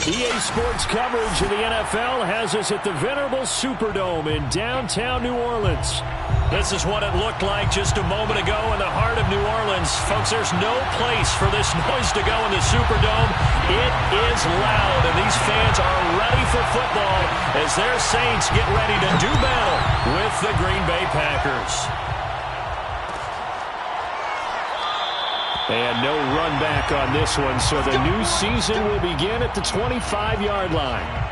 EA Sports coverage of the NFL has us at the venerable Superdome in downtown New Orleans. This is what it looked like just a moment ago in the heart of New Orleans. Folks, there's no place for this noise to go in the Superdome. It is loud, and these fans are ready for football as their Saints get ready to do battle with the Green Bay Packers. And no run back on this one, so the new season will begin at the 25-yard line.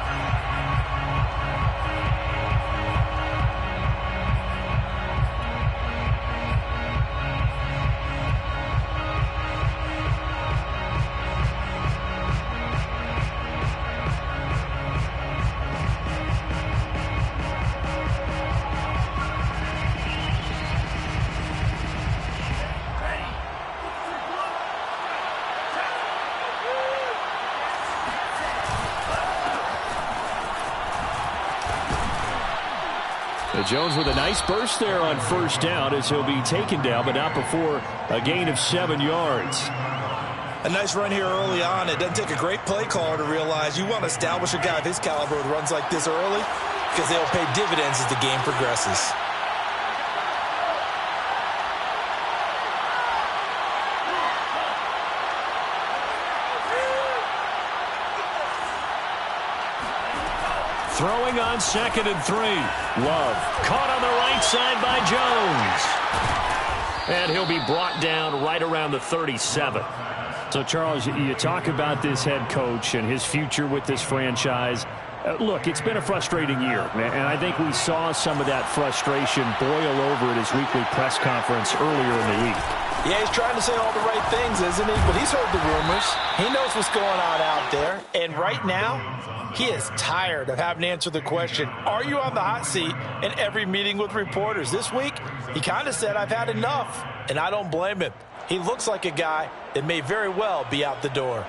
Jones with a nice burst there on first down as he'll be taken down, but not before a gain of 7 yards. A nice run here early on. It doesn't take a great play caller to realize you want to establish a guy of his caliber with runs like this early because they'll pay dividends as the game progresses. Throwing on 2nd and 3. Love caught on the right side by Jones. And he'll be brought down right around the 37. So, Charles, you talk about this head coach and his future with this franchise. Look, it's been a frustrating year, and I think we saw some of that frustration boil over at his weekly press conference earlier in the week. Yeah, he's trying to say all the right things, isn't he? But he's heard the rumors. He knows what's going on out there. And right now, he is tired of having to answer the question, are you on the hot seat in every meeting with reporters? This week, he kind of said, I've had enough. And I don't blame him. He looks like a guy that may very well be out the door.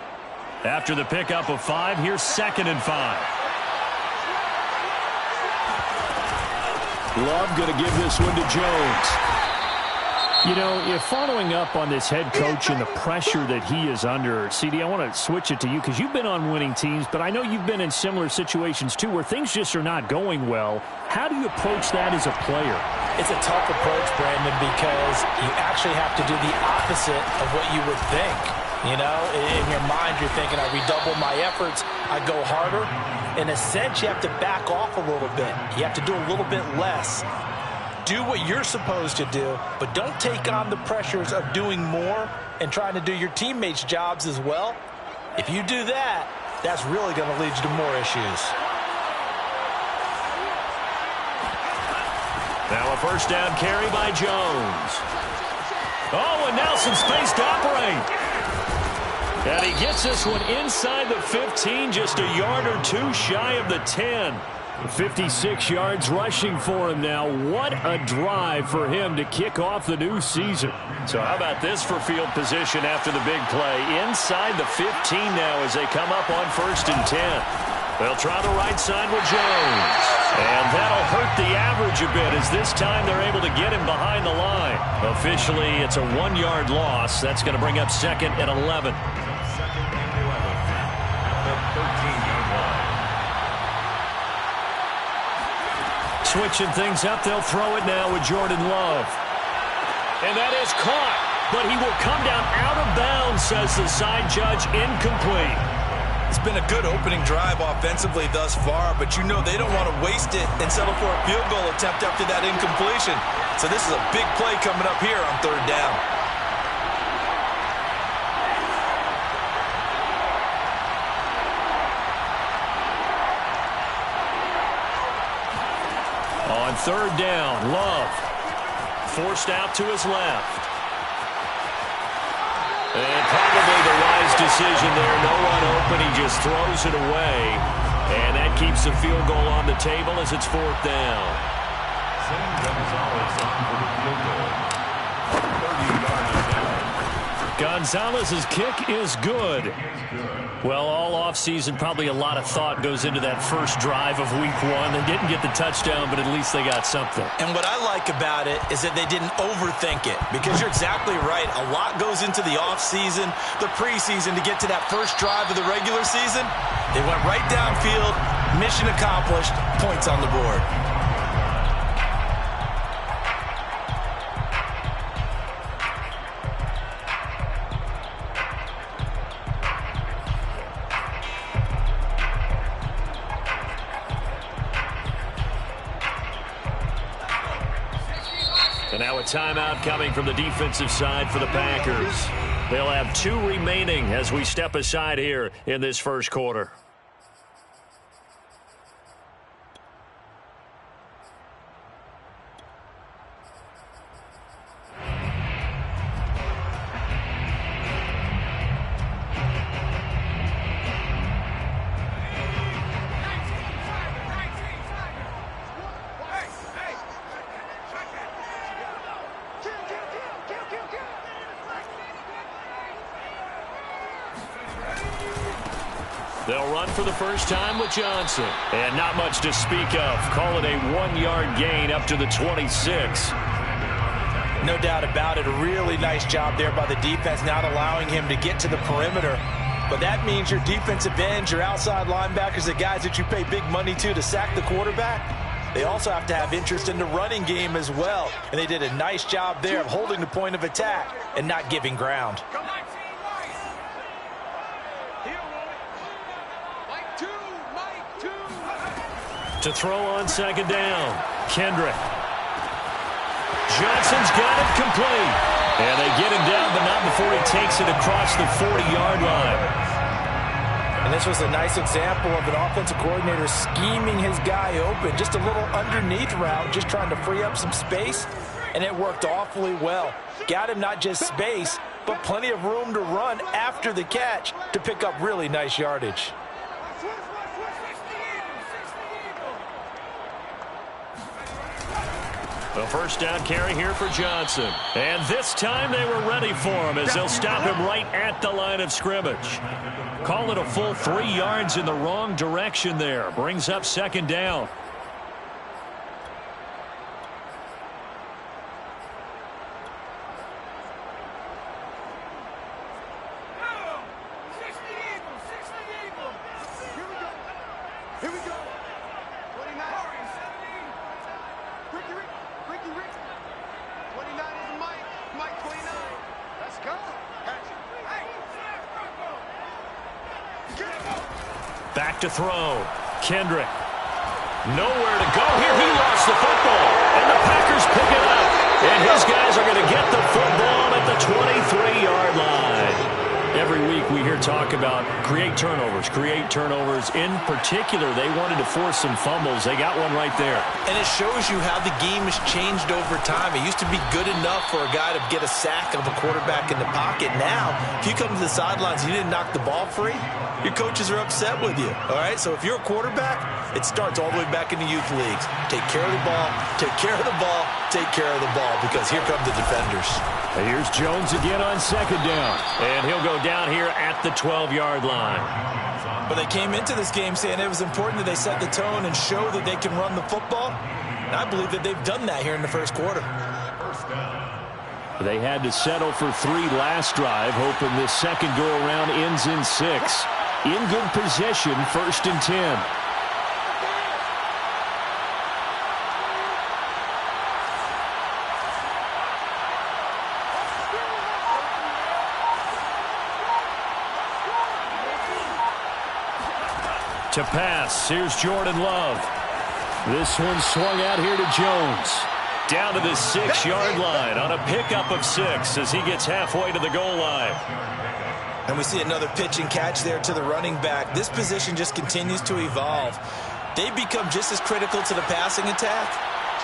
After the pickup of 5, here's 2nd and 5. Love going to give this one to Jones. You know, if following up on this head coach and the pressure that he is under, CD, I want to switch it to you because you've been on winning teams, but I know you've been in similar situations too where things just are not going well. How do you approach that as a player? It's a tough approach, Brandon, because you actually have to do the opposite of what you would think. You know, in your mind, you're thinking, I redouble my efforts, I go harder. In a sense, you have to back off a little bit. You have to do a little bit less. Do what you're supposed to do, but don't take on the pressures of doing more and trying to do your teammates' jobs as well. If you do that, that's really going to lead you to more issues. Now a first down carry by Jones. Oh, and Nelson space to operate. And he gets this one inside the 15, just a yard or two shy of the 10. 56 yards rushing for him now. What a drive for him to kick off the new season. So how about this for field position after the big play? Inside the 15 now as they come up on 1st and 10. They'll try the right side with Jones. And that'll hurt the average a bit as this time they're able to get him behind the line. Officially, it's a 1-yard loss. That's going to bring up 2nd and 11. Switching things up, they'll throw it now with Jordan Love. And that is caught, but he will come down out of bounds, says the side judge, incomplete. It's been a good opening drive offensively thus far, but you know they don't want to waste it and settle for a field goal attempt after that incompletion. So this is a big play coming up here on 3rd down. On 3rd down, Love forced out to his left. And probably the wise decision there. No one open. He just throws it away. And that keeps the field goal on the table as it's 4th down. Gonzalez's kick is good. Well, all offseason, probably a lot of thought goes into that first drive of week one. They didn't get the touchdown, but at least they got something. And what I like about it is that they didn't overthink it, because you're exactly right. A lot goes into the offseason, the preseason, to get to that first drive of the regular season. They went right downfield, mission accomplished, points on the board. And now a timeout coming from the defensive side for the Packers. They'll have 2 remaining as we step aside here in this first quarter. They'll run for the first time with Johnson. And not much to speak of. Call it a 1-yard gain up to the 26. No doubt about it. A really nice job there by the defense, not allowing him to get to the perimeter. But that means your defensive ends, your outside linebackers, the guys that you pay big money to sack the quarterback, they also have to have interest in the running game as well. And they did a nice job there of holding the point of attack and not giving ground. To throw on second down, Kendrick. Johnson's got it complete. And they get him down, but not before he takes it across the 40-yard line. And this was a nice example of an offensive coordinator scheming his guy open. Just a little underneath route, just trying to free up some space. And it worked awfully well. Got him not just space, but plenty of room to run after the catch to pick up really nice yardage. The first down carry here for Johnson. And this time they were ready for him as they'll stop him right at the line of scrimmage. Call it a full 3 yards in the wrong direction there. Brings up second down. Back to throw. Kendrick. Nowhere to go here. He lost the football. And the Packers pick it up. And his guys are going to get the football at the 23-yard line. Every week we hear talk about create turnovers. In particular, they wanted to force some fumbles. They got one right there. And it shows you how the game has changed over time. It used to be good enough for a guy to get a sack of a quarterback in the pocket. Now, if you come to the sidelines and you didn't knock the ball free, your coaches are upset with you. All right? So if you're a quarterback, it starts all the way back in the youth leagues. Take care of the ball, take care of the ball, take care of the ball, because here come the defenders. And here's Jones again on second down. And he'll go down here at the 12-yard line. But they came into this game saying it was important that they set the tone and show that they can run the football. And I believe that they've done that here in the first quarter. They had to settle for 3 last drive, hoping this second go-around ends in 6. In good position, 1st and 10. To pass, here's Jordan Love. This one swung out here to Jones. Down to the 6-yard line on a pickup of 6 as he gets halfway to the goal line. And we see another pitch and catch there to the running back. This position just continues to evolve. They become just as critical to the passing attack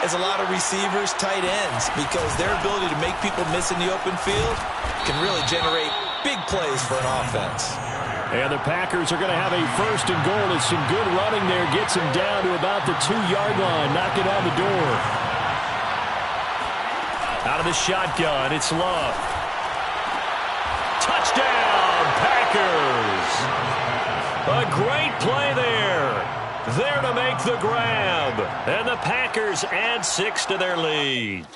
as a lot of receivers, tight ends, because their ability to make people miss in the open field can really generate big plays for an offense. And the Packers are going to have a 1st and goal as some good running there gets him down to about the 2-yard line, knocking on the door. Out of the shotgun, it's Love. Touchdown, Packers! A great play there. There to make the grab. And the Packers add 6 to their lead.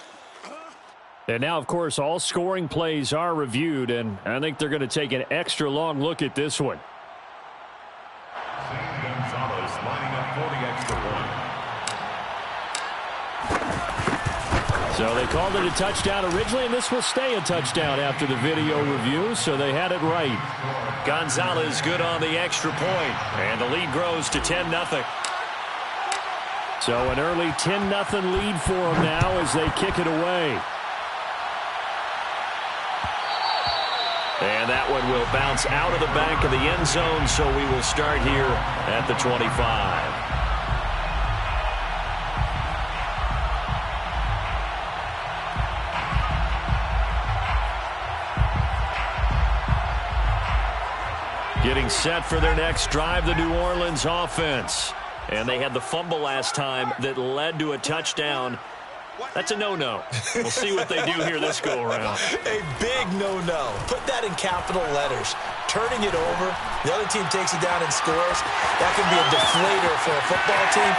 And now, of course, all scoring plays are reviewed, and I think they're going to take an extra long look at this one. Gonzalez lining up for the extra point. So they called it a touchdown originally, and this will stay a touchdown after the video review, so they had it right. Gonzalez good on the extra point, and the lead grows to 10-0. So an early 10-0 lead for them now as they kick it away. And that one will bounce out of the back of the end zone, so we will start here at the 25. Getting set for their next drive, the New Orleans offense. And they had the fumble last time that led to a touchdown. That's a no-no. We'll see what they do here this go-around. A big no-no. Put that in capital letters. Turning it over, the other team takes it down and scores. That can be a deflator for a football team.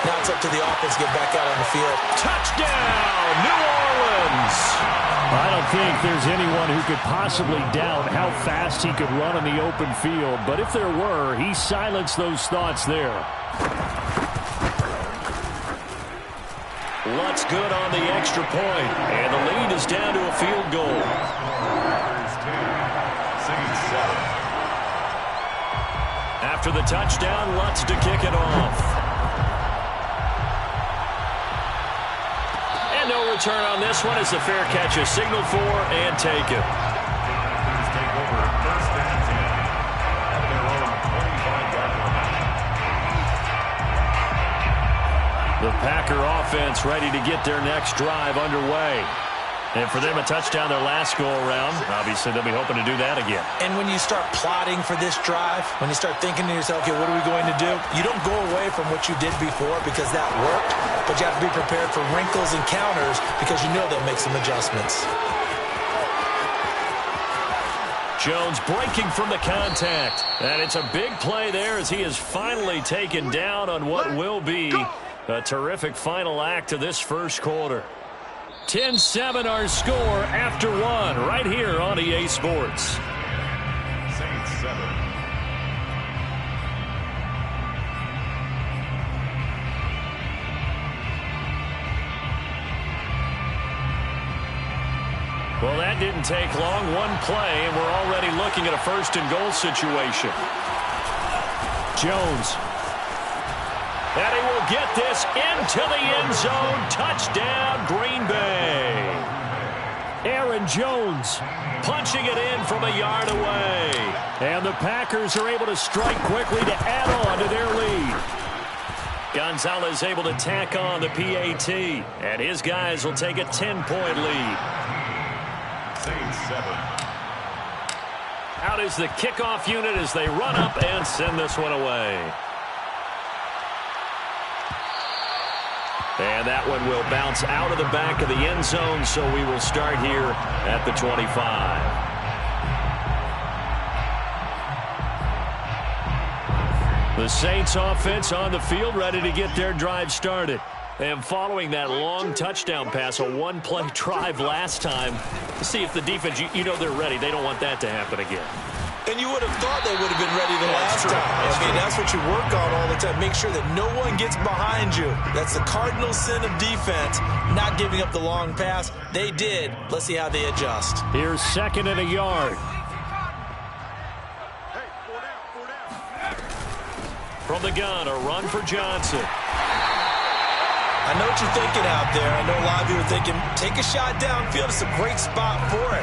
Now it's up to the offense to get back out on the field. Touchdown, New Orleans! I don't think there's anyone who could possibly doubt how fast he could run on the open field. But if there were, he silenced those thoughts there. Lutz good on the extra point, and the lead is down to a field goal. After the touchdown, Lutz to kick it off. And no return on this one as the fair catch is signaled for and taken. Take over first and 10 at their own 25-yard line. The Packer offense ready to get their next drive underway. And for them, a touchdown their last go-around. Obviously, they'll be hoping to do that again. And when you start plotting for this drive, when you start thinking to yourself, okay, what are we going to do? You don't go away from what you did before because that worked, but you have to be prepared for wrinkles and counters because you know they'll make some adjustments. Jones breaking from the contact. And it's a big play there as he is finally taken down on what will be a terrific final act of this first quarter. 10-7 our score after one right here on EA Sports. Saints 7. Well, that didn't take long. One play, and we're already looking at a first-and-goal situation. Jones. And he will get this into the end zone. Touchdown, Green Bay. Aaron Jones punching it in from a yard away. And the Packers are able to strike quickly to add on to their lead. Gonzalez able to tack on the PAT. And his guys will take a 10-point lead. Saints 7. Out is the kickoff unit as they run up and send this one away. And that one will bounce out of the back of the end zone, so we will start here at the 25. The Saints offense on the field ready to get their drive started. And following that long touchdown pass, a one-play drive last time, to see if the defense, you know they're ready. They don't want that to happen again. And you would have thought they would have been ready the last time. I mean, that's what you work on all the time. Make sure that no one gets behind you. That's the cardinal sin of defense, not giving up the long pass. They did. Let's see how they adjust. Here's second and a yard. From the gun, a run for Johnson. I know what you're thinking out there. I know a lot of you are thinking, take a shot downfield. It's a great spot for it.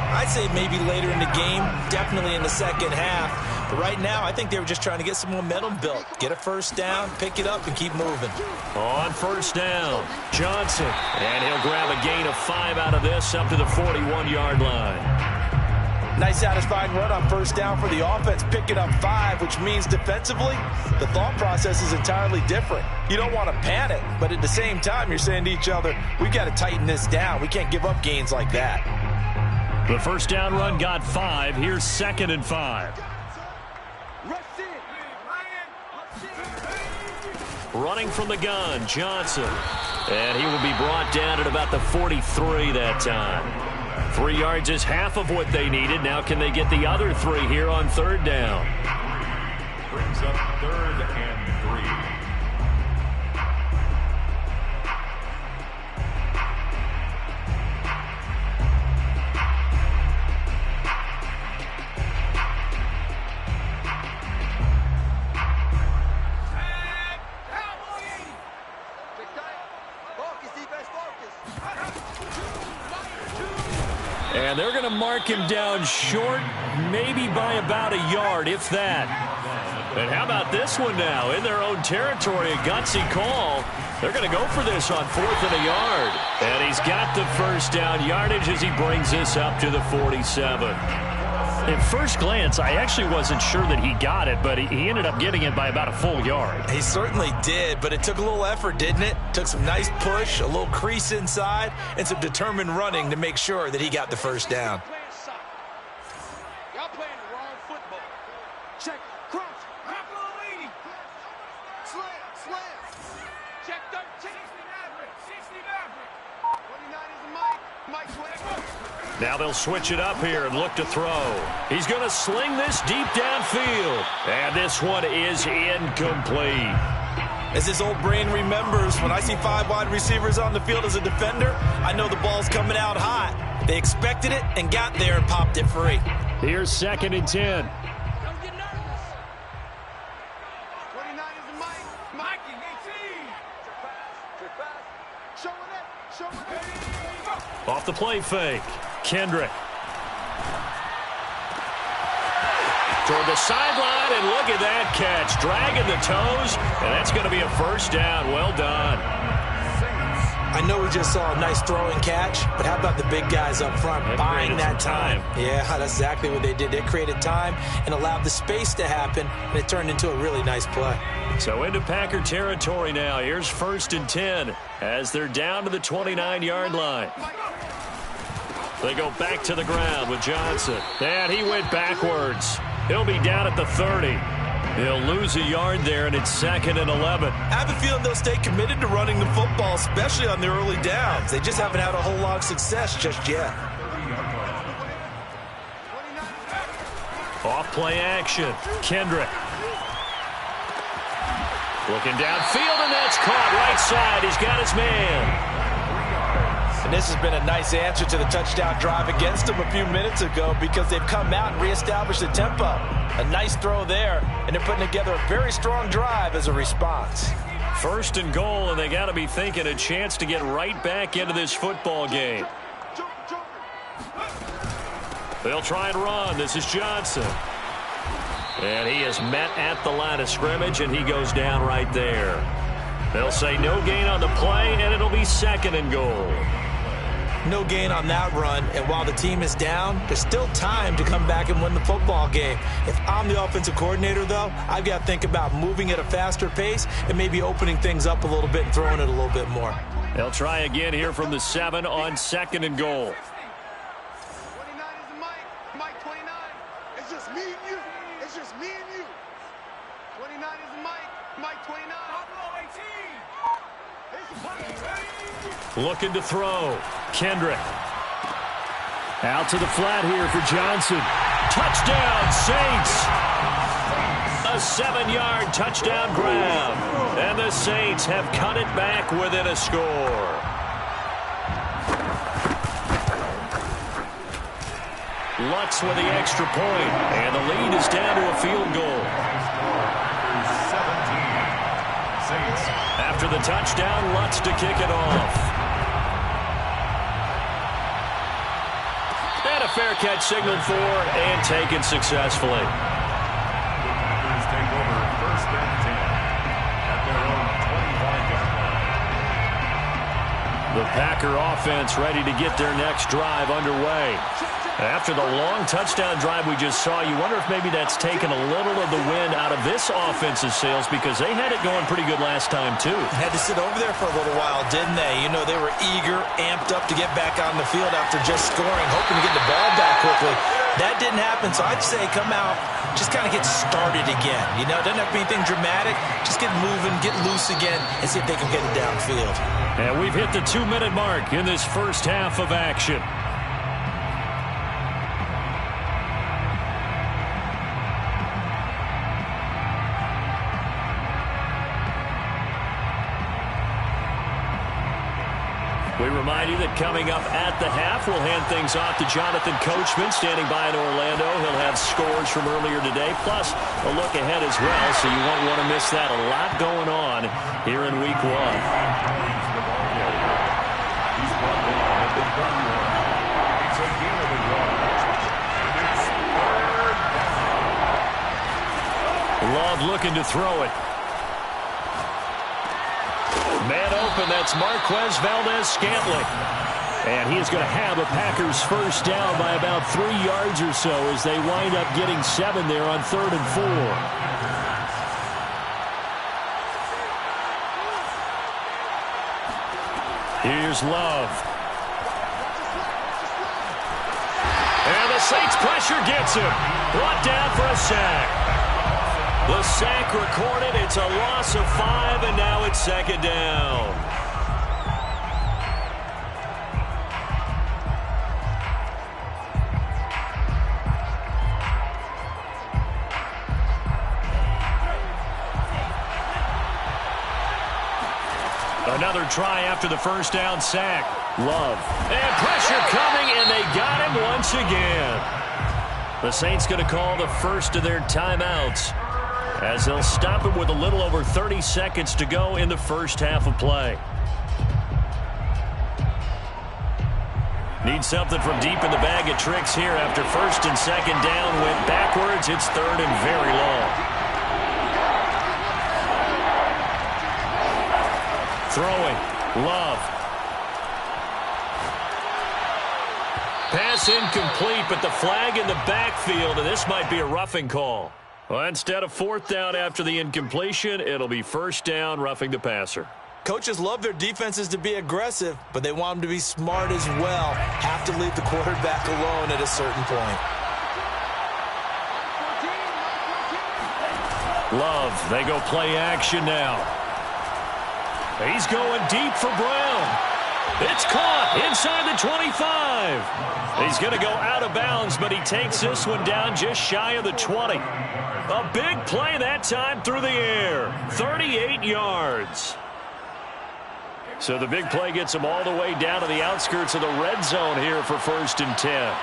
I'd say maybe later in the game, definitely in the second half. But right now, I think they were just trying to get some momentum built. Get a first down, pick it up, and keep moving. On first down, Johnson. And he'll grab a gain of 5 out of this up to the 41-yard line. Nice satisfying run on first down for the offense, picking up 5, which means defensively, the thought process is entirely different. You don't want to panic, but at the same time, you're saying to each other, we've got to tighten this down. We can't give up gains like that. The first down run got 5. Here's 2nd and 5. Running from the gun, Johnson. And he will be brought down at about the 43 that time. 3 yards is half of what they needed. Now can they get the other 3 here on 3rd down? Brings up 3rd and 3. And they're going to mark him down short, maybe by about a yard, if that. And how about this one now? In their own territory, a gutsy call. They're going to go for this on 4th and a yard. And he's got the first down yardage as he brings this up to the 47. At first glance, I actually wasn't sure that he got it, but he ended up getting it by about a full yard. He certainly did, but it took a little effort, didn't it? Took some nice push, a little crease inside, and some determined running to make sure that he got the first down. Y'all playing the wrong football. Check, crouch, slam. Check 13. 60 Maverick. 29 is Mike 24. Now they'll switch it up here and look to throw. He's going to sling this deep downfield. And this one is incomplete. As his old brain remembers, when I see 5 wide receivers on the field as a defender, I know the ball's coming out hot. They expected it and got there and popped it free. Here's 2nd and 10. Don't get nervous. 29 is Mike. Mikey, 18. Trick pass. Show it. Off the play fake. Kendrick. Toward the sideline, and look at that catch. Dragging the toes, and that's going to be a first down. Well done. I know we just saw a nice throwing catch, but how about the big guys up front buying that time? Yeah, that's exactly what they did. They created time and allowed the space to happen, and it turned into a really nice play. So into Packer territory now. Here's 1st and 10 as they're down to the 29-yard line. They go back to the ground with Johnson. And he went backwards. He'll be down at the 30. He'll lose a yard there, and it's 2nd and 11. I have a feeling they'll stay committed to running the football, especially on the early downs. They just haven't had a whole lot of success just yet. Off play action. Kendrick. Looking downfield, and that's caught right side. He's got his man. And this has been a nice answer to the touchdown drive against them a few minutes ago because they've come out and reestablished the tempo. A nice throw there, and they're putting together a very strong drive as a response. 1st and goal, and they got to be thinking a chance to get right back into this football game. They'll try and run. This is Johnson. And he is met at the line of scrimmage, and he goes down right there. They'll say no gain on the play, and it'll be 2nd and goal. No gain on that run, and while the team is down, there's still time to come back and win the football game. If I'm the offensive coordinator, though, I've got to think about moving at a faster pace and maybe opening things up a little bit and throwing it a little bit more. They'll try again here from the 7 on 2nd and goal. 29 is Mike 29. It's just me and you. It's just me and you. 29 is Mike 29. Looking to throw. Kendrick. Out to the flat here for Johnson. Touchdown, Saints. A 7-yard touchdown grab. And the Saints have cut it back within a score. Lutz with the extra point. And the lead is down to a field goal. 17. Saints. After the touchdown, Lutz to kick it off. And a fair catch signaled for and taken successfully. Packers take over 1st and 10 at their own 25-yard line. The Packer offense ready to get their next drive underway. After the long touchdown drive we just saw, you wonder if maybe that's taken a little of the wind out of this offensive sails because they had it going pretty good last time, too. Had to sit over there for a little while, didn't they? You know, they were eager, amped up to get back on the field after just scoring, hoping to get the ball back. quickly. That didn't happen, so I'd say come out, just kind of get started again. You know, it doesn't have to be anything dramatic. Just get moving, get loose again, and see if they can get it downfield. And we've hit the 2-minute mark in this first half of action. We remind you that coming up at the half, we'll hand things off to Jonathan Coachman, standing by in Orlando. He'll have scores from earlier today, plus a look ahead as well, so you won't want to miss that. A lot going on here in Week 1. Love looking to throw it. Man open, that's Marquez Valdez-Scantling. And he is going to have a Packers first down by about 3 yards or so as they wind up getting 7 there on 3rd and 4. Here's Love. And the Saints pressure gets him. Brought down for a sack. The sack recorded. It's a loss of 5, and now it's 2nd down. Another try after the first down sack. Love. And pressure coming, and they got him once again. The Saints going to call the first of their timeouts, as they'll stop him with a little over 30 seconds to go in the first half of play. Need something from deep in the bag of tricks here after 1st and 2nd down went backwards. It's 3rd and very long. Throwing. Love. Pass incomplete, but the flag in the backfield, and this might be a roughing call. Well, instead of 4th down after the incompletion, it'll be 1st down, roughing the passer. Coaches love their defenses to be aggressive, but they want them to be smart as well. Have to leave the quarterback alone at a certain point. Love, they go play action now. He's going deep for Brown. It's caught inside the 25. He's going to go out of bounds, but he takes this one down just shy of the 20. A big play that time through the air. 38 yards. So the big play gets him all the way down to the outskirts of the red zone here for 1st and 10.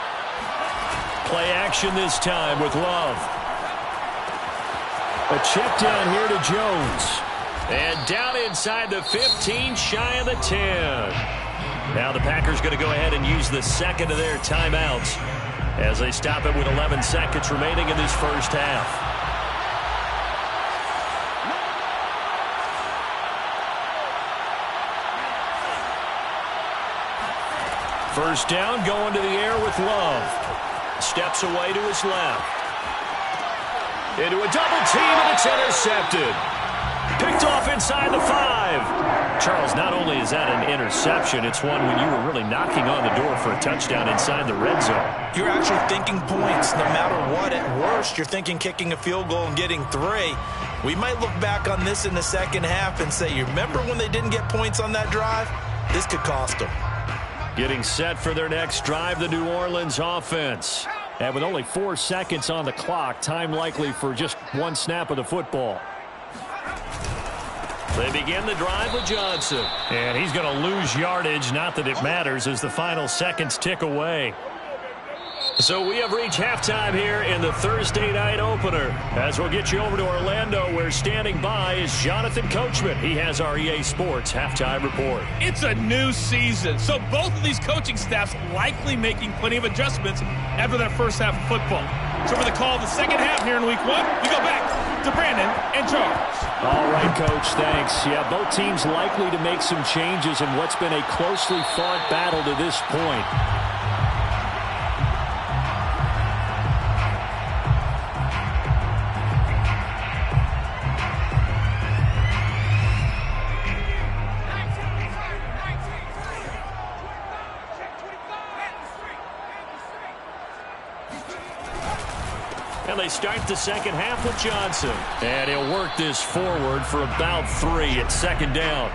Play action this time with Love. A check down here to Jones. And down inside the 15, shy of the 10. Now the Packers going to go ahead and use the 2nd of their timeouts as they stop it with 11 seconds remaining in this first half. First down, going to the air with Love. Steps away to his left. Into a double team, and it's intercepted. Picked off inside the 5. Charles, not only is that an interception, it's one when you were really knocking on the door for a touchdown inside the red zone. You're actually thinking points no matter what. At worst, you're thinking kicking a field goal and getting 3. We might look back on this in the second half and say, you remember when they didn't get points on that drive? This could cost them. Getting set for their next drive, the New Orleans offense. And with only 4 seconds on the clock, time likely for just 1 snap of the football. They begin the drive with Johnson. And he's going to lose yardage, not that it matters, as the final seconds tick away. So we have reached halftime here in the Thursday night opener. As we'll get you over to Orlando, where standing by is Jonathan Coachman. He has our EA Sports halftime report. It's a new season, so both of these coaching staffs likely making plenty of adjustments after their first half of football. So for the call of the second half here in Week 1, we go back to Brandon and Charles. All right, Coach, thanks. Yeah, both teams likely to make some changes in what's been a closely fought battle to this point. And they start the second half with Johnson. And he'll work this forward for about 3 at second down.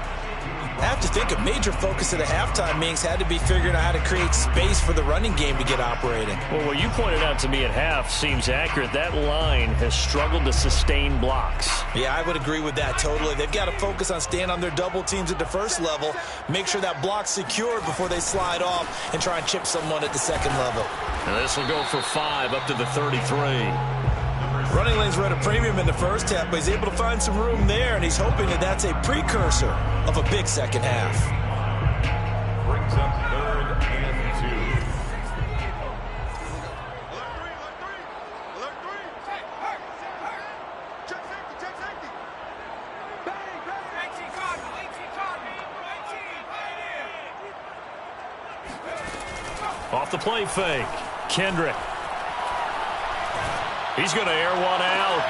I have to think a major focus of the halftime meetings had to be figuring out how to create space for the running game to get operating. Well, what you pointed out to me at half seems accurate. That line has struggled to sustain blocks. Yeah, I would agree with that totally. They've got to focus on staying on their double teams at the first level, make sure that block's secured before they slide off and try and chip someone at the second level. And this will go for 5 up to the 33. Running lanes were at a premium in the first half, but he's able to find some room there, and he's hoping that that's a precursor of a big second half. Brings up 3rd and 2. Alert 3. Check safety, check safety. Bang, bang. 18 Cardinal, 18 Cardinal. Off the play fake. Kendrick. He's going to air one out.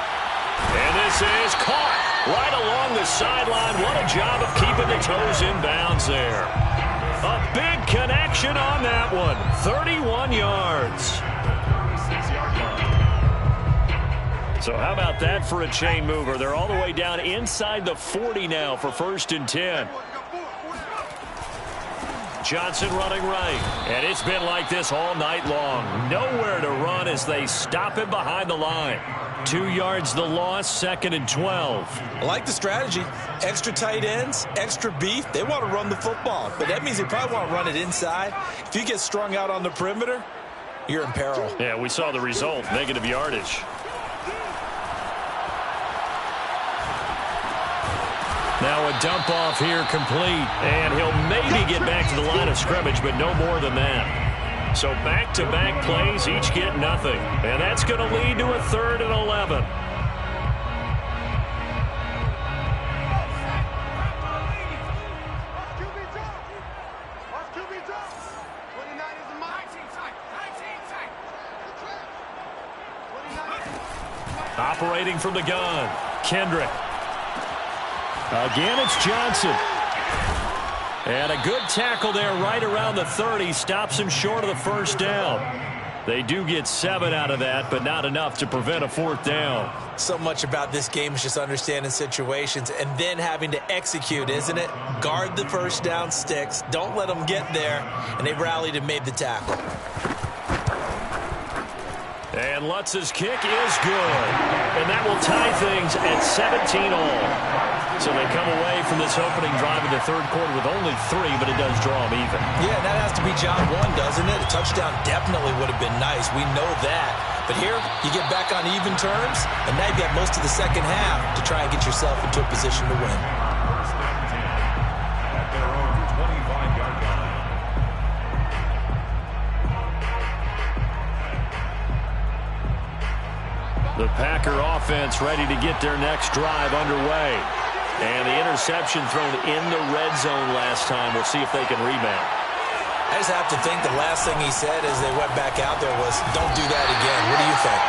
And this is caught right along the sideline. What a job of keeping the toes in bounds there. A big connection on that one. 31 yards. So how about that for a chain mover? They're all the way down inside the 40 now for 1st and 10. Johnson running right, and it's been like this all night long. Nowhere to run as they stop him behind the line. 2 yards the loss, 2nd and 12. I like the strategy. Extra tight ends, extra beef. They want to run the football, but that means they probably want to run it inside. If you get strung out on the perimeter, you're in peril. Yeah, we saw the result, negative yardage. Now a dump off here complete, and he'll maybe get back to the line of scrimmage, but no more than that. So back-to-back plays, each get nothing, and that's going to lead to a 3rd and 11. Operating from the gun, Kendrick. Again, it's Johnson. And a good tackle there right around the 30. Stops him short of the first down. They do get 7 out of that, but not enough to prevent a 4th down. So much about this game is just understanding situations and then having to execute, isn't it? Guard the first down sticks. Don't let them get there. And they rallied and made the tackle. And Lutz's kick is good. And that will tie things at 17 all. So they come away from this opening drive in the 3rd quarter with only 3, but it does draw them even. Yeah, that has to be job 1, doesn't it? A touchdown definitely would have been nice. We know that. But here, you get back on even terms, and now you've got most of the second half to try and get yourself into a position to win. 1st and 10 at their own 25-yard line. The Packer offense ready to get their next drive underway. And the interception thrown in the red zone last time. We'll see if they can rebound. I just have to think the last thing he said as they went back out there was, don't do that again. What do you think?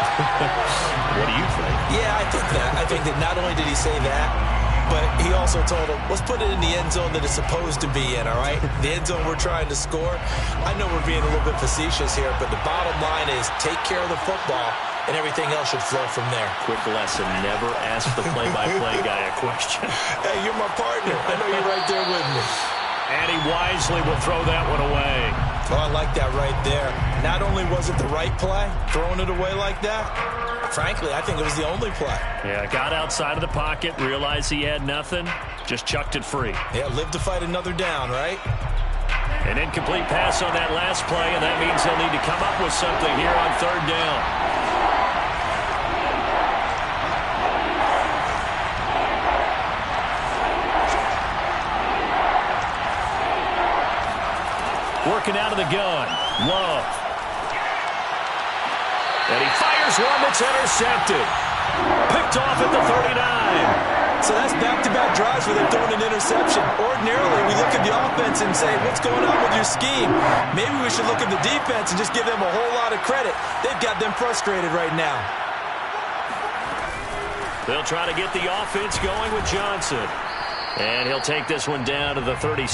What do you think? Yeah, I think that. I think that not only did he say that, but he also told him, let's put it in the end zone that it's supposed to be in, all right? The end zone we're trying to score. I know we're being a little bit facetious here, but the bottom line is take care of the football, and everything else should flow from there. Quick lesson, never ask the play-by-play guy a question. Hey, you're my partner. I know you're right there with me. And he wisely will throw that one away. Oh, I like that right there. Not only was it the right play, throwing it away like that, frankly, I think it was the only play. Yeah, got outside of the pocket, realized he had nothing, just chucked it free. Yeah, live to fight another down, right? An incomplete pass on that last play, and that means they'll need to come up with something here on 3rd down. Working out of the gun, Love. And he fires one that's intercepted. Picked off at the 39. So that's back-to-back drives where they've thrown an interception. Ordinarily, we look at the offense and say, what's going on with your scheme? Maybe we should look at the defense and just give them a whole lot of credit. They've got them frustrated right now. They'll try to get the offense going with Johnson. And he'll take this one down to the 36.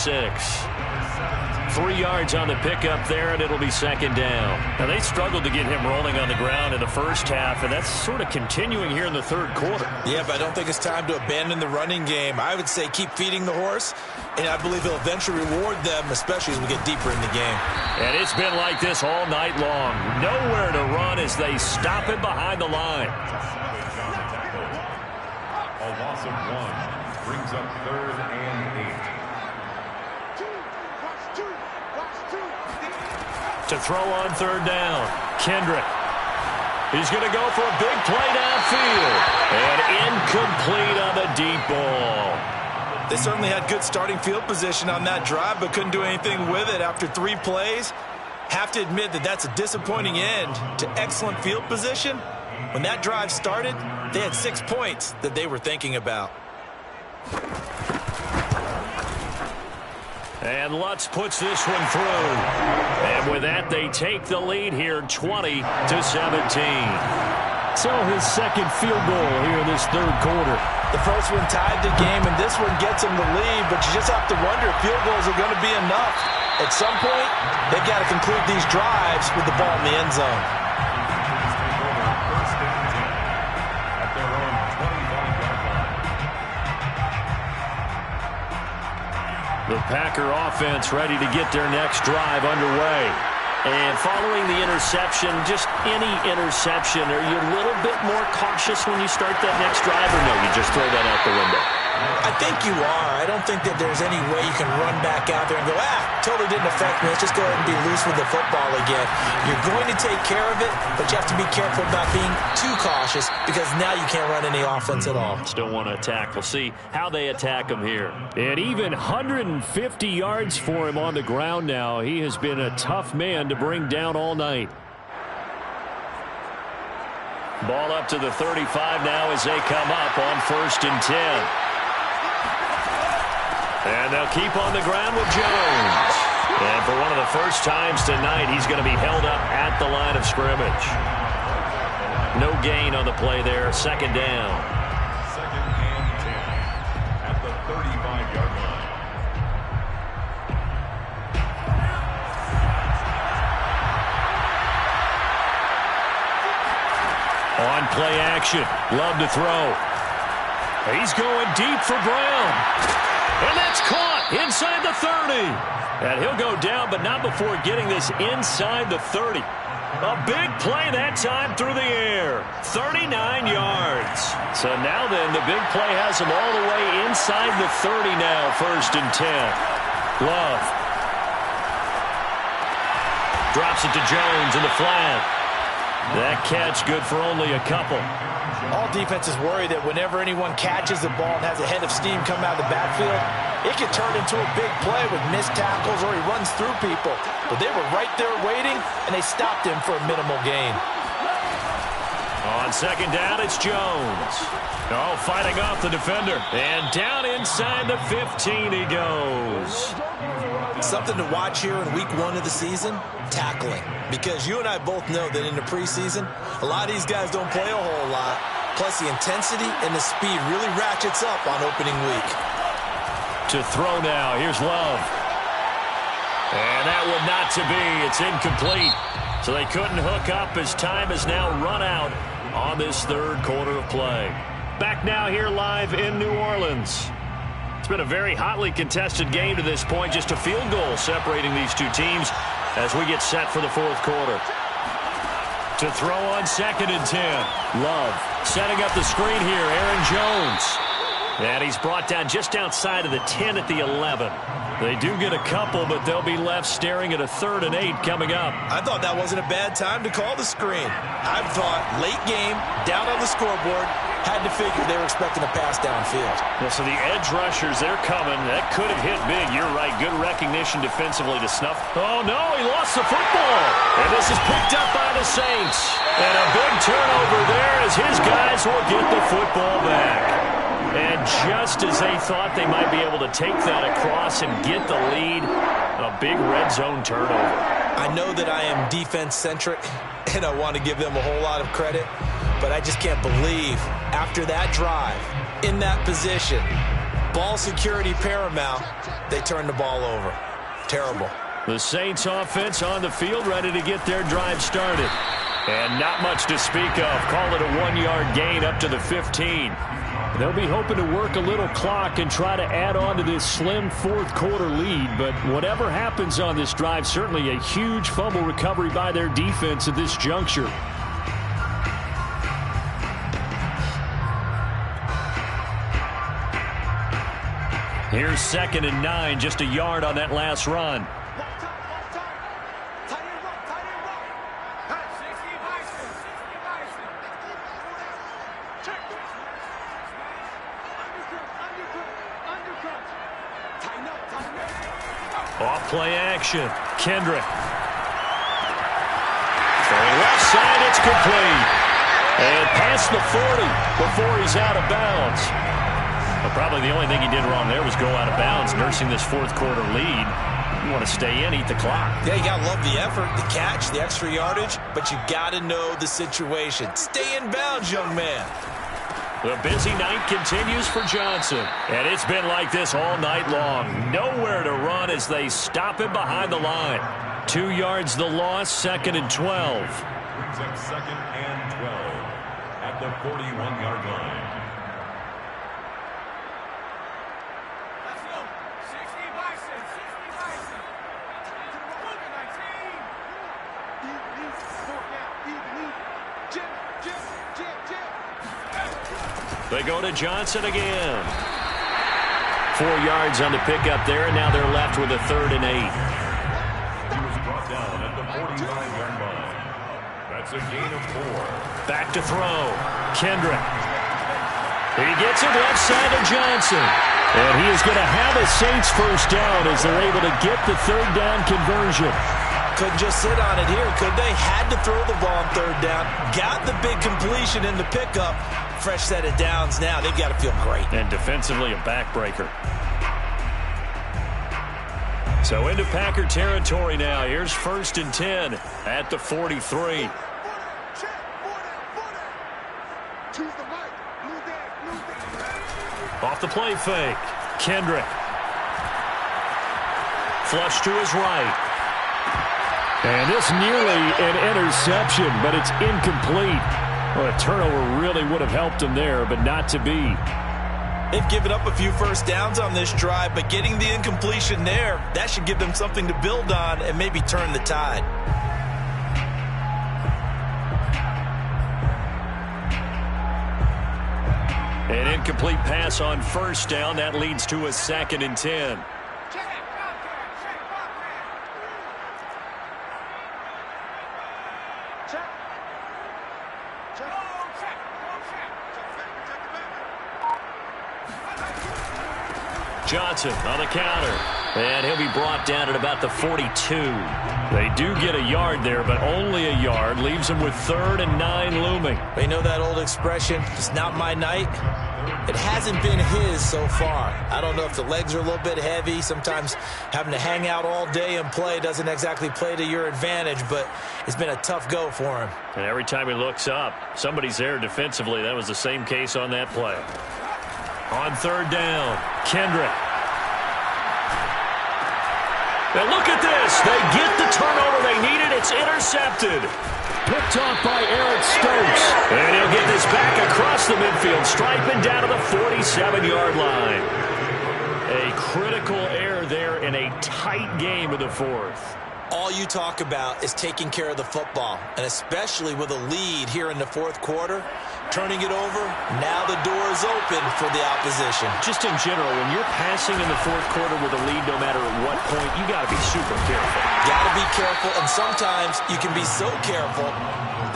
3 yards on the pickup there, and it'll be second down. Now, they struggled to get him rolling on the ground in the first half, and that's sort of continuing here in the third quarter. Yeah, but I don't think it's time to abandon the running game. I would say keep feeding the horse, and I believe he'll eventually reward them, especially as we get deeper in the game. And it's been like this all night long. Nowhere to run as they stop him behind the line. A loss of 1 brings up 3rd and 8. To throw on 3rd down, Kendrick. He's going to go for a big play downfield. And incomplete on the deep ball. They certainly had good starting field position on that drive, but couldn't do anything with it after 3 plays. Have to admit that that's a disappointing end to excellent field position. When that drive started, they had 6 points that they were thinking about. And Lutz puts this one through. And with that, they take the lead here 20-17. So his second field goal here in this third quarter. The first one tied the game, and this one gets them the lead, but you just have to wonder if field goals are going to be enough. At some point, they've got to conclude these drives with the ball in the end zone. First and 10 at their own 25-yard line. The Packer offense ready to get their next drive underway. And following the interception, just any interception, are you a little bit more cautious when you start that next drive, or no, you just throw that out the window? I think you are. I don't think that there's any way you can run back out there and go, totally didn't affect me. Let's just go ahead and be loose with the football again. You're going to take care of it, but you have to be careful about being too cautious because now you can't run any offense at all. Still want to attack. We'll see how they attack him here. And even 150 yards for him on the ground now. He has been a tough man to bring down all night. Ball up to the 35 now as they come up on 1st and 10. And they'll keep on the ground with Jones. And for one of the first times tonight, he's going to be held up at the line of scrimmage. No gain on the play there. Second down. 2nd and 10 at the 35-yard line. On play action. Love to throw. He's going deep for Brown. And that's caught inside the 30. And he'll go down, but not before getting this inside the 30. A big play that time through the air. 39 yards. So now then, the big play has him all the way inside the 30 now, 1st and 10. Love. Drops it to Jones in the flat. That catch good for only a couple. All defenses worry that whenever anyone catches the ball and has a head of steam come out of the backfield, it could turn into a big play with missed tackles or he runs through people. But they were right there waiting, and they stopped him for a minimal gain. On second down, it's Jones. Oh, fighting off the defender. And down inside the 15 he goes. Something to watch here in week 1 of the season, tackling. Because you and I both know that in the preseason, a lot of these guys don't play a whole lot. Plus, the intensity and the speed really ratchets up on opening week. To throw now. Here's Love. And that one not to be. It's incomplete. So they couldn't hook up as time has now run out on this third quarter of play. Back now here live in New Orleans. It's been a very hotly contested game to this point. Just a field goal separating these two teams as we get set for the fourth quarter. To throw on 2nd and 10. Love setting up the screen here. Aaron Jones. And he's brought down just outside of the 10 at the 11. They do get a couple, but they'll be left staring at a 3rd and 8 coming up. I thought that wasn't a bad time to call the screen. I thought late game, down on the scoreboard, had to figure they were expecting a pass downfield. Yeah, so the edge rushers, they're coming. That could have hit big. You're right. Good recognition defensively to snuff. Oh, no, he lost the football. And this is picked up by the Saints. And a big turnover there as his guys will get the football back. And just as they thought they might be able to take that across and get the lead, a big red zone turnover. I know that I am defense-centric, and I want to give them a whole lot of credit, but I just can't believe after that drive, in that position, ball security paramount, they turned the ball over. Terrible. The Saints offense on the field, ready to get their drive started. And not much to speak of. Call it a 1-yard gain up to the 15. They'll be hoping to work a little clock and try to add on to this slim fourth-quarter lead. But whatever happens on this drive, certainly a huge fumble recovery by their defense at this juncture. Here's 2nd and 9, just a yard on that last run. Off-play action. Kendrick. Throwing left side, it's complete. And past the 40 before he's out of bounds. Well, probably the only thing he did wrong there was go out of bounds, nursing this fourth-quarter lead. You want to stay in, eat the clock. Yeah, you got to love the effort, the catch, the extra yardage, but you got to know the situation. Stay in bounds, young man. The busy night continues for Johnson. And it's been like this all night long. Nowhere to run as they stop him behind the line. 2 yards the loss, 2nd and 12. Brings up 2nd and 12 at the 41-yard line. They go to Johnson again. 4 yards on the pickup there, and now they're left with a 3rd and 8. He was brought down at the 49-yard line. That's a gain of 4. Back to throw. Kendrick. He gets it left side of Johnson. And he is going to have a Saints first down as they're able to get the 3rd down conversion. Couldn't just sit on it here, could they? Had to throw the ball on 3rd down. Got the big completion in the pickup. Fresh set of downs now. They've got to feel great. And defensively, a backbreaker. So into Packer territory now. Here's 1st and 10 at the 43. Off the play fake. Kendrick. Flush to his right. And this nearly an interception, but it's incomplete. Well, a turnover really would have helped him there, but not to be. They've given up a few first downs on this drive, but getting the incompletion there, that should give them something to build on and maybe turn the tide. An incomplete pass on 1st down. That leads to a 2nd and 10. Johnson on the counter. And he'll be brought down at about the 42. They do get a yard there, but only a yard. Leaves them with 3rd and 9 looming. They know that old expression, it's not my night. It hasn't been his so far. I don't know if the legs are a little bit heavy. Sometimes having to hang out all day and play doesn't exactly play to your advantage, but it's been a tough go for him. And every time he looks up, somebody's there defensively. That was the same case on that play. On 3rd down, Kendrick. And look at this. They get the turnover they needed. It's intercepted. Picked off by Eric Stokes. And he'll get this back across the midfield stripe and down to the 47-yard line. A critical error there in a tight game of the 4th. All you talk about is taking care of the football, and especially with a lead here in the 4th quarter. Turning it over, now the door is open for the opposition. Just in general, when you're passing in the 4th quarter with a lead, no matter at what point, you got to be super careful. Got to be careful, and sometimes you can be so careful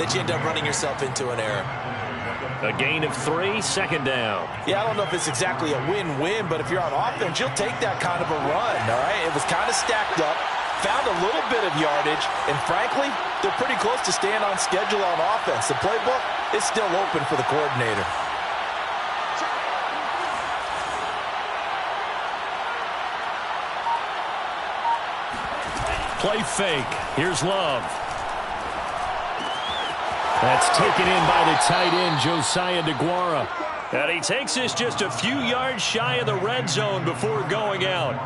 that you end up running yourself into an error. A gain of 3, 2nd down. Yeah, I don't know if it's exactly a win-win, but if you're on offense, you'll take that kind of a run, all right? It was kind of stacked up. Found a little bit of yardage, and frankly, they're pretty close to staying on schedule on offense. The playbook is still open for the coordinator. Play fake. Here's Love. That's taken in by the tight end, Josiah DeGuara. And he takes this just a few yards shy of the red zone before going out.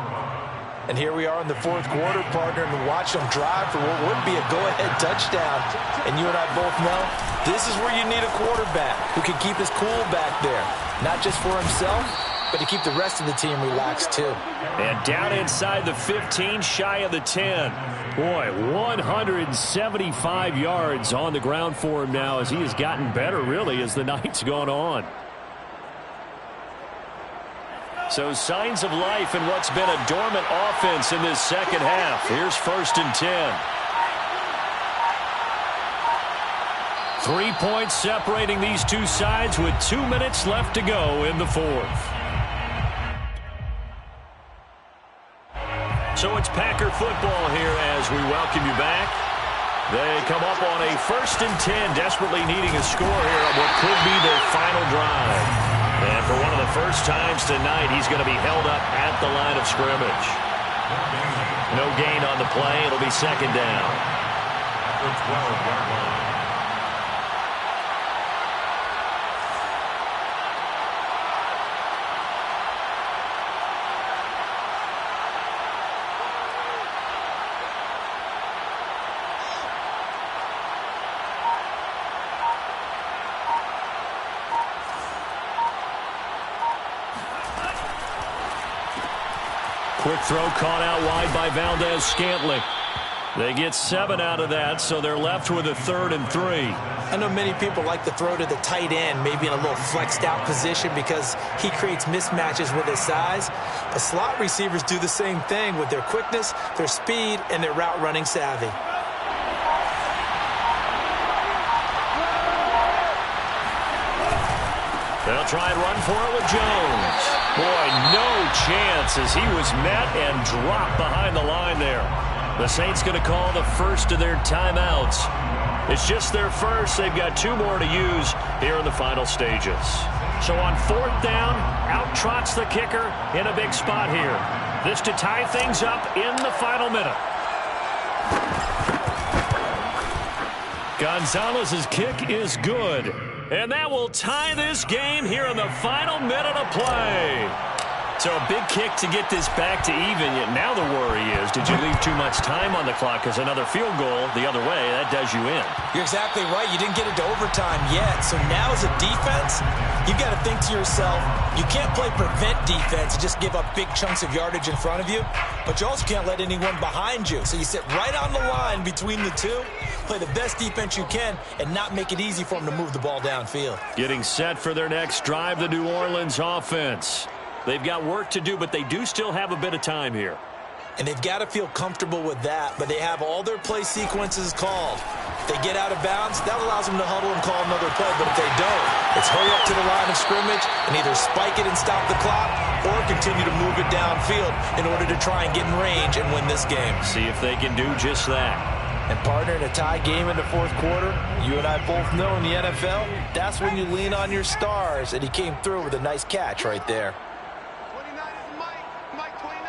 And here we are in the fourth quarter, partner, and watch them drive for what would be a go-ahead touchdown. And you and I both know this is where you need a quarterback who can keep his cool back there, not just for himself, but to keep the rest of the team relaxed too. And down inside the 15, shy of the 10. Boy, 175 yards on the ground for him now as he has gotten better, really, as the night's gone on. So signs of life in what's been a dormant offense in this second half. Here's 1st and 10. 3 points separating these two sides with 2 minutes left to go in the fourth. So it's Packer football here as we welcome you back. They come up on a 1st and 10, desperately needing a score here on what could be their final drive. And for one of the first times tonight, he's going to be held up at the line of scrimmage. No gain on the play. It'll be 2nd down. At the 12-yard line. Quick throw caught out wide by Valdes-Scantling. They get 7 out of that, so they're left with a 3rd and 3. I know many people like to throw to the tight end, maybe in a little flexed out position because he creates mismatches with his size. But slot receivers do the same thing with their quickness, their speed, and their route running savvy. They'll try and run for it with Jones. Boy, no chance as he was met and dropped behind the line there. The Saints going to call the first of their timeouts. It's just their first. They've got 2 more to use here in the final stages. So on 4th down, out trots the kicker in a big spot here. This to tie things up in the final minute. Gonzalez's kick is good. And that will tie this game here in the final minute of play. So a big kick to get this back to even. Yet now the worry is, did you leave too much time on the clock? Because another field goal the other way, that does you in. You're exactly right. You didn't get it to overtime yet. So now as a defense, you've got to think to yourself, you can't play prevent defense and just give up big chunks of yardage in front of you. But you also can't let anyone behind you. So you sit right on the line between the two, play the best defense you can, and not make it easy for them to move the ball downfield. Getting set for their next drive, the New Orleans offense. They've got work to do, but they do still have a bit of time here. And they've got to feel comfortable with that, but they have all their play sequences called. If they get out of bounds, that allows them to huddle and call another play, but if they don't, it's hurry up to the line of scrimmage and either spike it and stop the clock or continue to move it downfield in order to try and get in range and win this game. See if they can do just that. And partner, in a tie game in the fourth quarter, you and I both know in the NFL, that's when you lean on your stars, and he came through with a nice catch right there. 29 is Mike. Mike 29.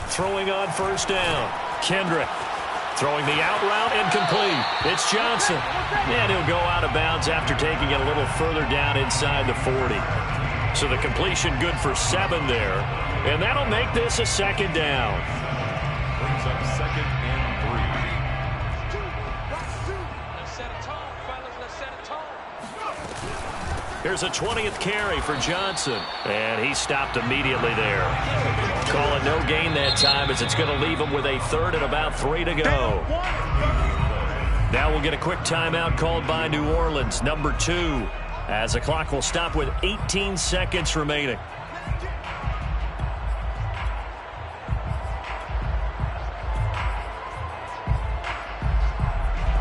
Throwing on 1st down. Kendrick throwing the out route incomplete. It's Johnson. And he'll go out of bounds after taking it a little further down inside the 40. So the completion good for 7 there. And that'll make this a 2nd down. Brings up 2nd and 3. Let's set a tone, fellas. Let's set a tone. Here's a 20th carry for Johnson. And he stopped immediately there. Call it no gain that time as it's going to leave him with a 3rd and about 3 to go. Now we'll get a quick timeout called by New Orleans, number 2. As the clock will stop with 18 seconds remaining.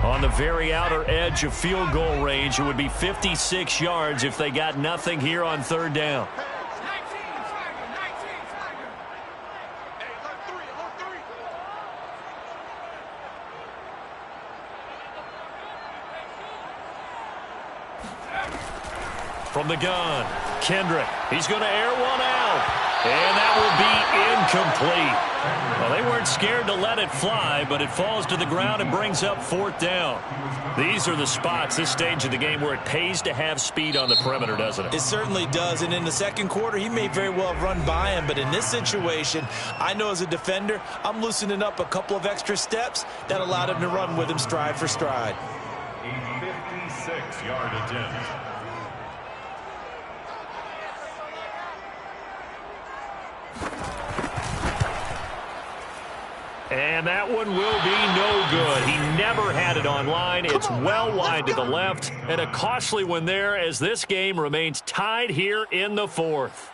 On the very outer edge of field goal range, it would be 56 yards if they got nothing here on 3rd down. From the gun, Kendrick. He's going to air one out. And that will be incomplete. Well, they weren't scared to let it fly, but it falls to the ground and brings up 4th down. These are the spots, this stage of the game, where it pays to have speed on the perimeter, doesn't it? It certainly does, and in the second quarter, he may very well have run by him, but in this situation, I know as a defender, I'm loosening up a couple of extra steps that allowed him to run with him stride for stride. A 56-yard attempt. And that one will be no good. He never had it on line. It's well wide to the left, and a costly one there as this game remains tied here in the 4th.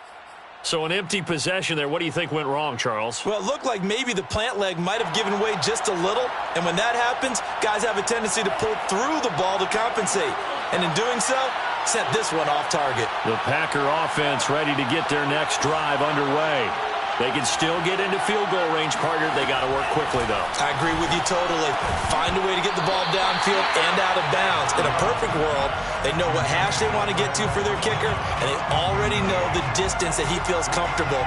So an empty possession there. What do you think went wrong, Charles? Well, it looked like maybe the plant leg might have given way just a little, and when that happens, guys have a tendency to pull through the ball to compensate, and in doing so, set this one off target. The Packer offense ready to get their next drive underway. They can still get into field goal range, partner. They got to work quickly, though. I agree with you totally. Find a way to get the ball downfield and out of bounds. In a perfect world, they know what hash they want to get to for their kicker, and they already know the distance that he feels comfortable.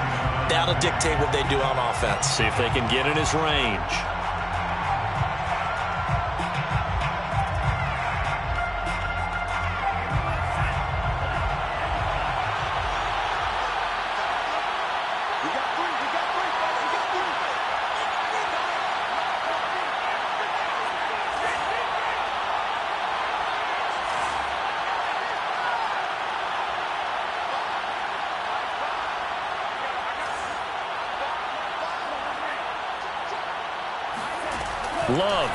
That'll dictate what they do on offense. See if they can get in his range. Love.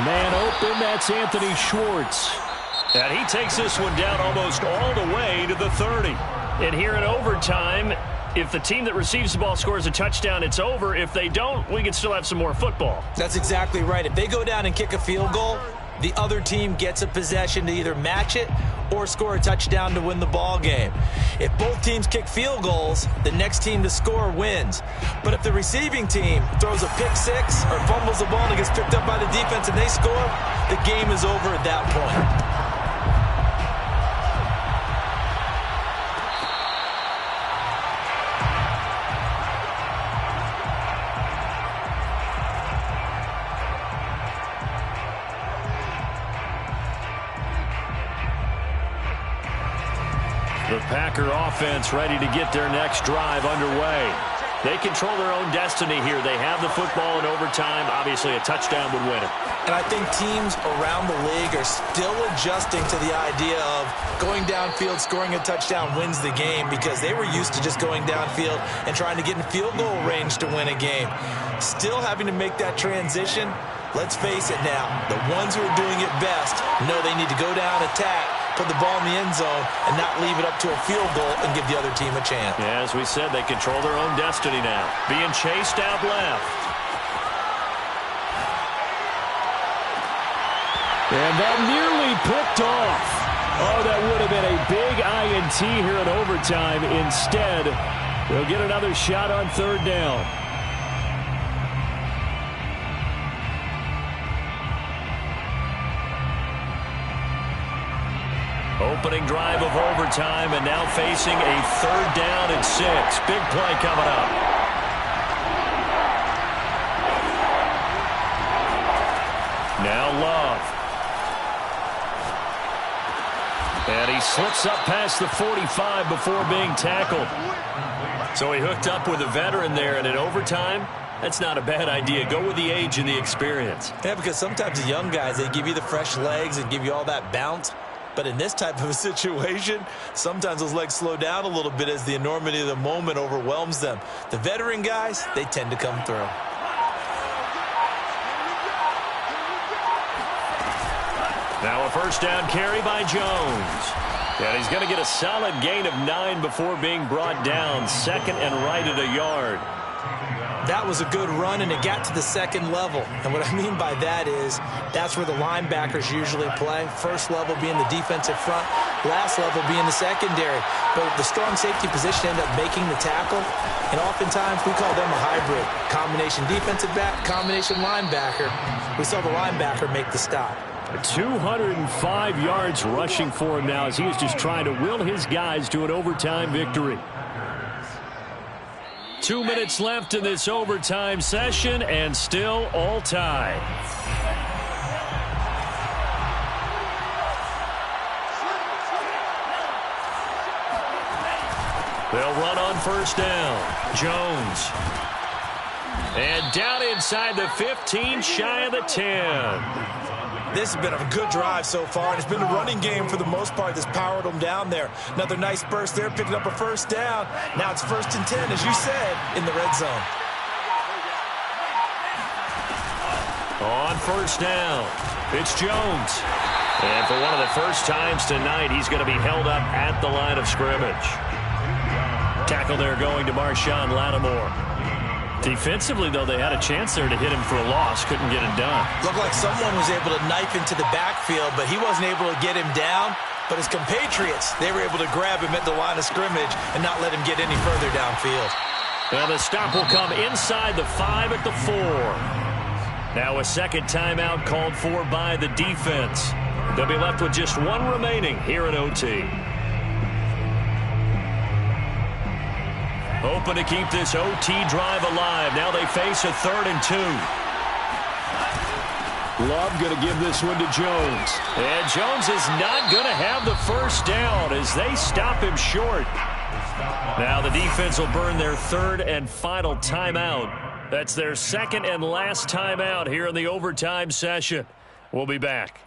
Man open, that's Anthony Schwartz. And he takes this one down almost all the way to the 30. And here in overtime, if the team that receives the ball scores a touchdown, it's over. If they don't, we can still have some more football. That's exactly right. If they go down and kick a field goal, the other team gets a possession to either match it or score a touchdown to win the ball game. If both teams kick field goals, the next team to score wins. But if the receiving team throws a pick six or fumbles the ball and it gets picked up by the defense and they score, the game is over at that point. The Packer offense ready to get their next drive underway. They control their own destiny here. They have the football in overtime. Obviously, a touchdown would win it. And I think teams around the league are still adjusting to the idea of going downfield, scoring a touchdown wins the game, because they were used to just going downfield and trying to get in field goal range to win a game. Still having to make that transition. Let's face it now, the ones who are doing it best know they need to go down, attack, put the ball in the end zone, and not leave it up to a field goal and give the other team a chance. Yeah, as we said, they control their own destiny now. Being chased out left. And that nearly picked off. Oh, that would have been a big INT here in overtime. Instead, they'll get another shot on third down. Opening drive of overtime, and now facing a third down and 6. Big play coming up. Now Love. And he slips up past the 45 before being tackled. So he hooked up with a veteran there, and in overtime, that's not a bad idea. Go with the age and the experience. Yeah, because sometimes the young guys, they give you the fresh legs and give you all that bounce. But in this type of a situation, sometimes those legs slow down a little bit as the enormity of the moment overwhelms them. The veteran guys, they tend to come through. Now a first down carry by Jones. And he's going to get a solid gain of 9 before being brought down. Second and right at a yard. That was a good run, and it got to the second level. And what I mean by that is that's where the linebackers usually play. First level being the defensive front, last level being the secondary. But the strong safety position ended up making the tackle, and oftentimes we call them a hybrid. Combination defensive back, combination linebacker. We saw the linebacker make the stop. 205 yards rushing for him now as he is just trying to will his guys to an overtime victory. 2 minutes left in this overtime session, and still all tied. They'll run on first down. Jones. And down inside the 15, shy of the 10. This has been a good drive so far, and it's been a running game for the most part that's powered them down there. Another nice burst there, picking up a first down. Now it's 1st and 10, as you said, in the red zone. On first down, it's Jones. And for one of the first times tonight, he's going to be held up at the line of scrimmage. Tackle there going to Marshawn Lattimore. Defensively, though, they had a chance there to hit him for a loss. Couldn't get it done. Looked like someone was able to knife into the backfield, but he wasn't able to get him down. But his compatriots, they were able to grab him at the line of scrimmage and not let him get any further downfield. Well, the stop will come inside the 5 at the 4. Now a second timeout called for by the defense. They'll be left with just one remaining here at OT. Hoping to keep this OT drive alive. Now they face a 3rd and 2. Love going to give this one to Jones. And Jones is not going to have the first down as they stop him short. Now the defense will burn their 3rd and final timeout. That's their 2nd and last timeout here in the overtime session. We'll be back.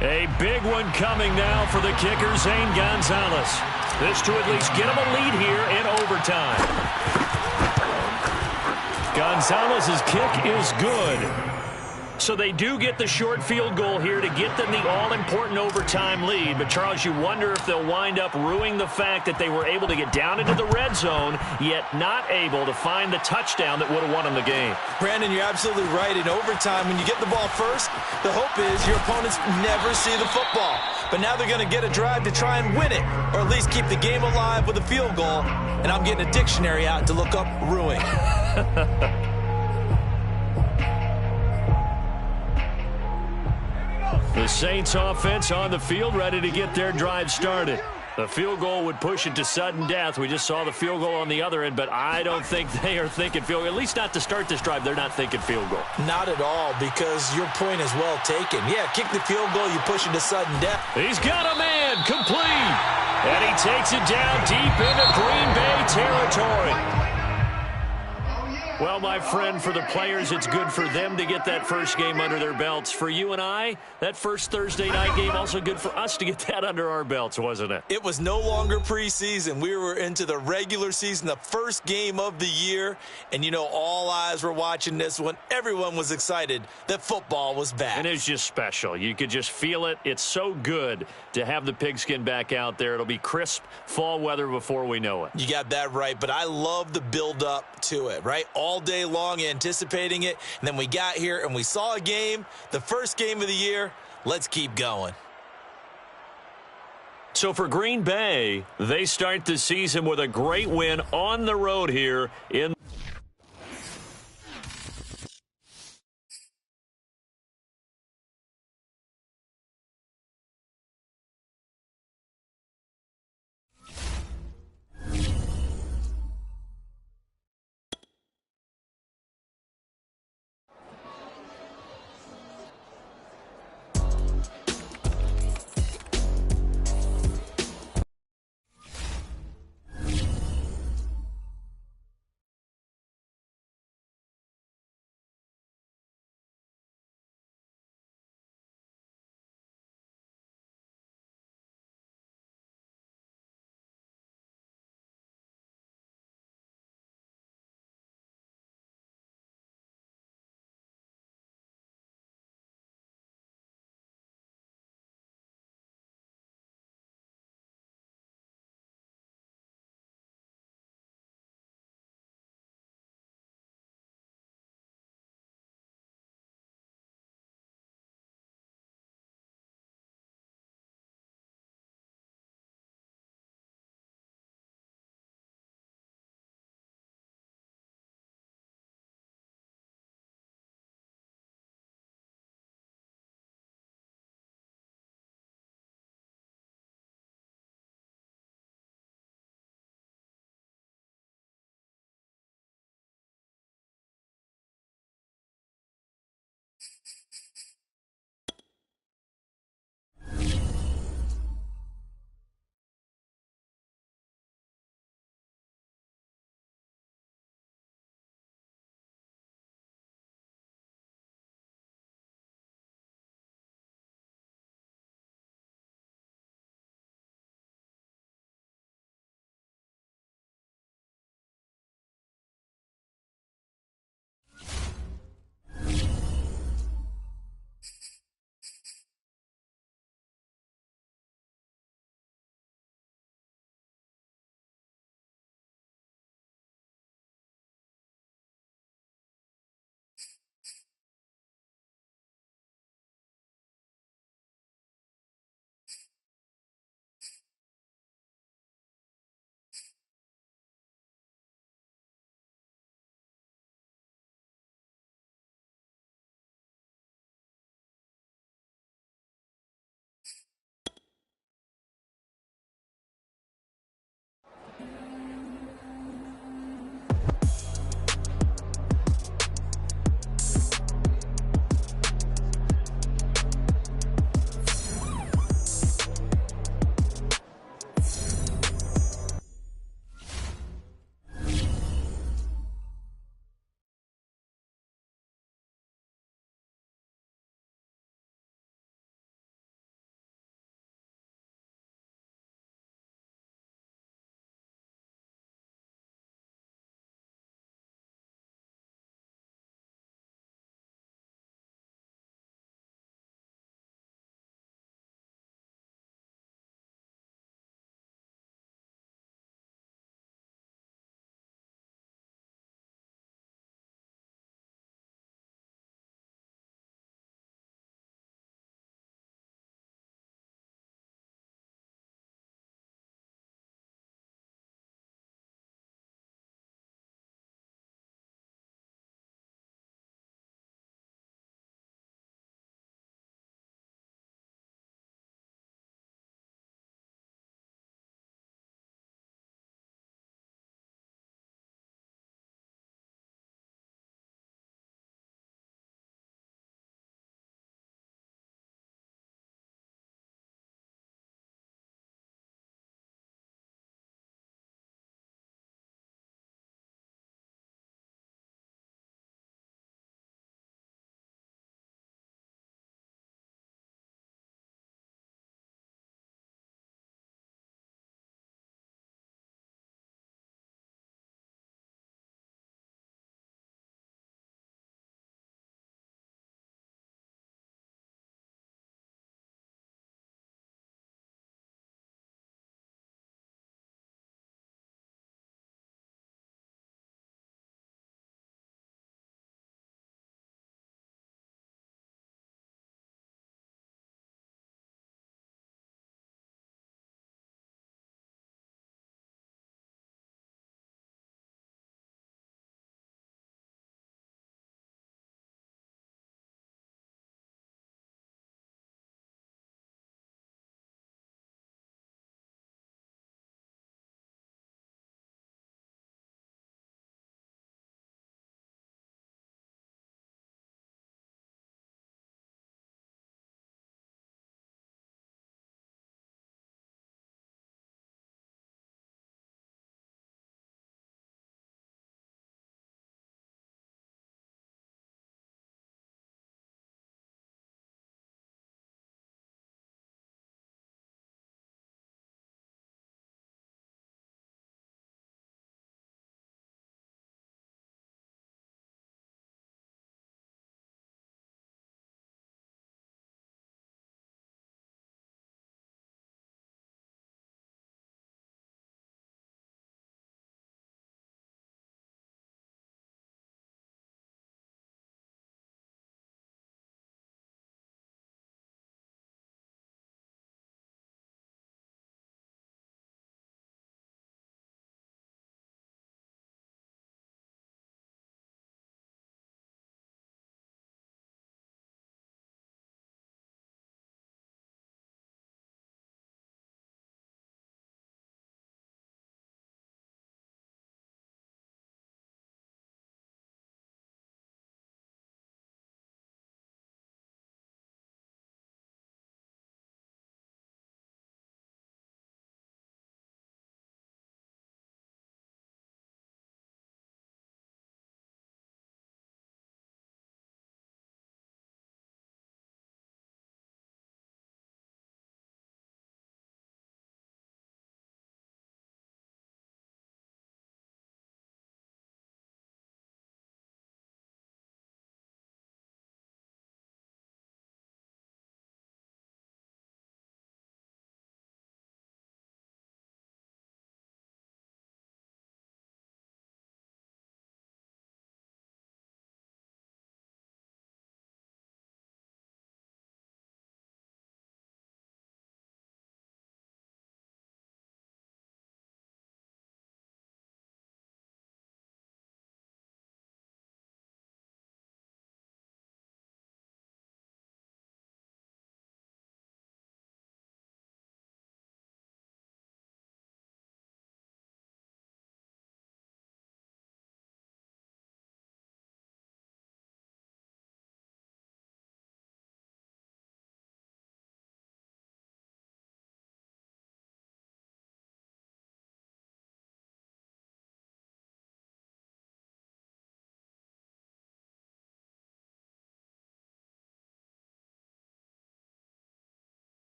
A big one coming now for the kicker, Zane Gonzalez. This to at least get him a lead here in overtime. Gonzalez's kick is good. So they do get the short field goal here to get them the all-important overtime lead. But, Charles, you wonder if they'll wind up ruining the fact that they were able to get down into the red zone, yet not able to find the touchdown that would have won them the game. Brandon, you're absolutely right. In overtime, when you get the ball first, the hope is your opponents never see the football. But now they're going to get a drive to try and win it, or at least keep the game alive with a field goal. And I'm getting a dictionary out to look up ruin. The Saints offense on the field, ready to get their drive started. The field goal would push it to sudden death. We just saw the field goal on the other end, but I don't think they are thinking field goal. At least not to start this drive. They're not thinking field goal. Not at all, because your point is well taken. Yeah, kick the field goal, you push it to sudden death. He's got a man, complete. And he takes it down deep into Green Bay territory. Well, my friend, for the players, it's good for them to get that first game under their belts. For you and I, that first Thursday night game, also good for us to get that under our belts, wasn't it? It was no longer preseason. We were into the regular season, the first game of the year. And, you know, all eyes were watching this one. Everyone was excited that football was back. And it was just special. You could just feel it. It's so good to have the pigskin back out there. It'll be crisp fall weather before we know it. You got that right, but I love the build-up to it, right? All day long anticipating it, and then we got here and we saw a game, the first game of the year. Let's keep going. So for Green Bay, they start the season with a great win on the road here in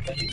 You